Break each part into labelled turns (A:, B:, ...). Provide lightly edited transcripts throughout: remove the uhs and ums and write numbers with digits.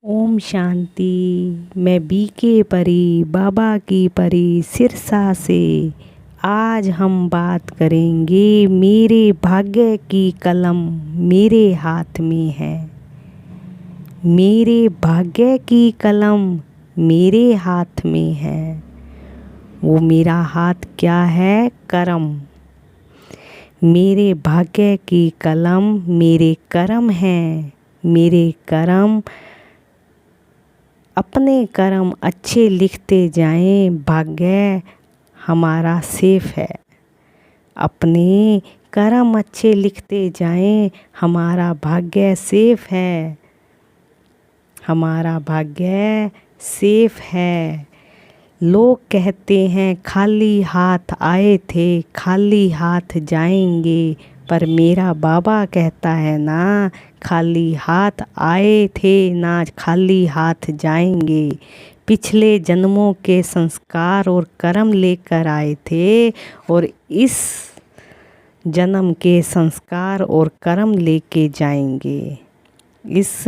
A: ओम शांति। मैं बीके परी बाबा की परी सिरसा से। आज हम बात करेंगे मेरे भाग्य की कलम मेरे हाथ में है। मेरे भाग्य की कलम मेरे हाथ में है। वो मेरा हाथ क्या है? कर्म। मेरे भाग्य की कलम मेरे कर्म हैं। मेरे कर्म, अपने कर्म अच्छे लिखते जाएं, भाग्य हमारा सेफ है। अपने कर्म अच्छे लिखते जाएं, हमारा भाग्य सेफ है। हमारा भाग्य सेफ है। लोग कहते हैं खाली हाथ आए थे खाली हाथ जाएंगे, पर मेरा बाबा कहता है ना, खाली हाथ आए थे ना खाली हाथ जाएंगे। पिछले जन्मों के संस्कार और कर्म लेकर आए थे, और इस जन्म के संस्कार और कर्म लेके जाएंगे। इस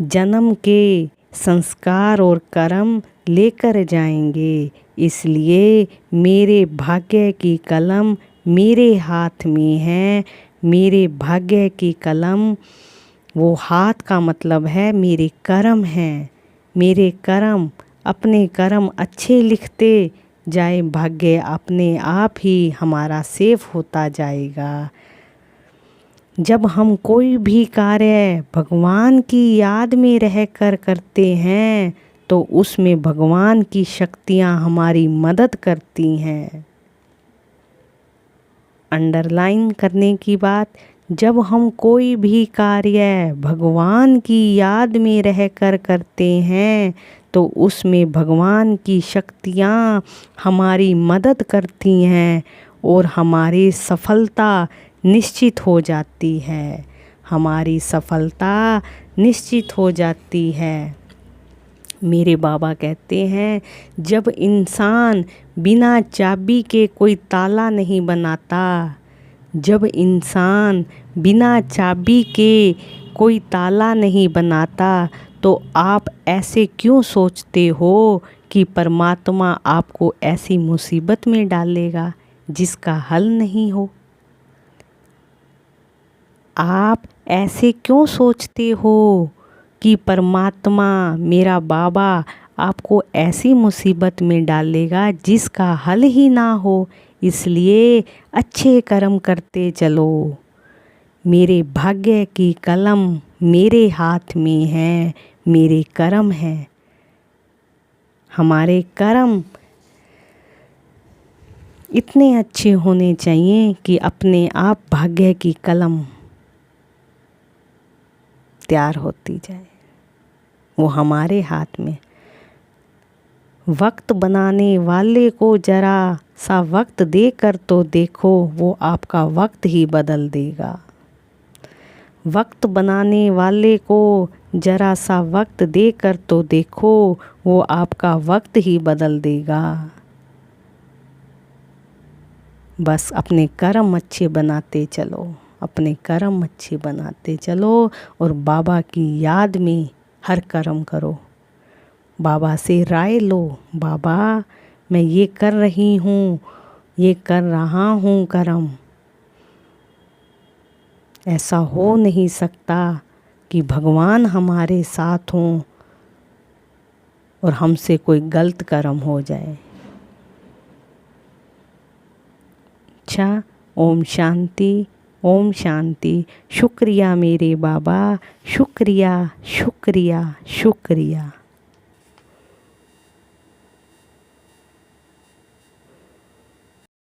A: जन्म के संस्कार और कर्म लेकर जाएंगे। इसलिए मेरे भाग्य की कलम मेरे हाथ में है। मेरे भाग्य की कलम, वो हाथ का मतलब है मेरे कर्म हैं। मेरे कर्म, अपने कर्म अच्छे लिखते जाए, भाग्य अपने आप ही हमारा सेफ होता जाएगा। जब हम कोई भी कार्य भगवान की याद में रहकर करते हैं, तो उसमें भगवान की शक्तियाँ हमारी मदद करती हैं। अंडरलाइन करने की बात, जब हम कोई भी कार्य भगवान की याद में रहकर करते हैं, तो उसमें भगवान की शक्तियाँ हमारी मदद करती हैं और हमारी सफलता निश्चित हो जाती है। हमारी सफलता निश्चित हो जाती है। मेरे बाबा कहते हैं, जब इंसान बिना चाबी के कोई ताला नहीं बनाता, जब इंसान बिना चाबी के कोई ताला नहीं बनाता, तो आप ऐसे क्यों सोचते हो कि परमात्मा आपको ऐसी मुसीबत में डालेगा जिसका हल नहीं हो? आप ऐसे क्यों सोचते हो कि परमात्मा, मेरा बाबा आपको ऐसी मुसीबत में डालेगा जिसका हल ही ना हो? इसलिए अच्छे कर्म करते चलो। मेरे भाग्य की कलम मेरे हाथ में है। मेरे कर्म हैं। हमारे कर्म इतने अच्छे होने चाहिए कि अपने आप भाग्य की कलम तैयार होती जाए। वो हमारे हाथ में। वक्त बनाने वाले को जरा सा वक्त देकर तो देखो, वो आपका वक्त ही बदल देगा। वक्त बनाने वाले को जरा सा वक्त देकर तो देखो, वो आपका वक्त ही बदल देगा। बस अपने कर्म अच्छे बनाते चलो। अपने कर्म अच्छे बनाते चलो और बाबा की याद में हर कर्म करो। बाबा से राय लो, बाबा मैं ये कर रही हूँ, ये कर रहा हूँ कर्म। ऐसा हो नहीं सकता कि भगवान हमारे साथ हों और हमसे कोई गलत कर्म हो जाए। अच्छा, ओम शांति। ओम शांति। शुक्रिया मेरे बाबा, शुक्रिया शुक्रिया शुक्रिया।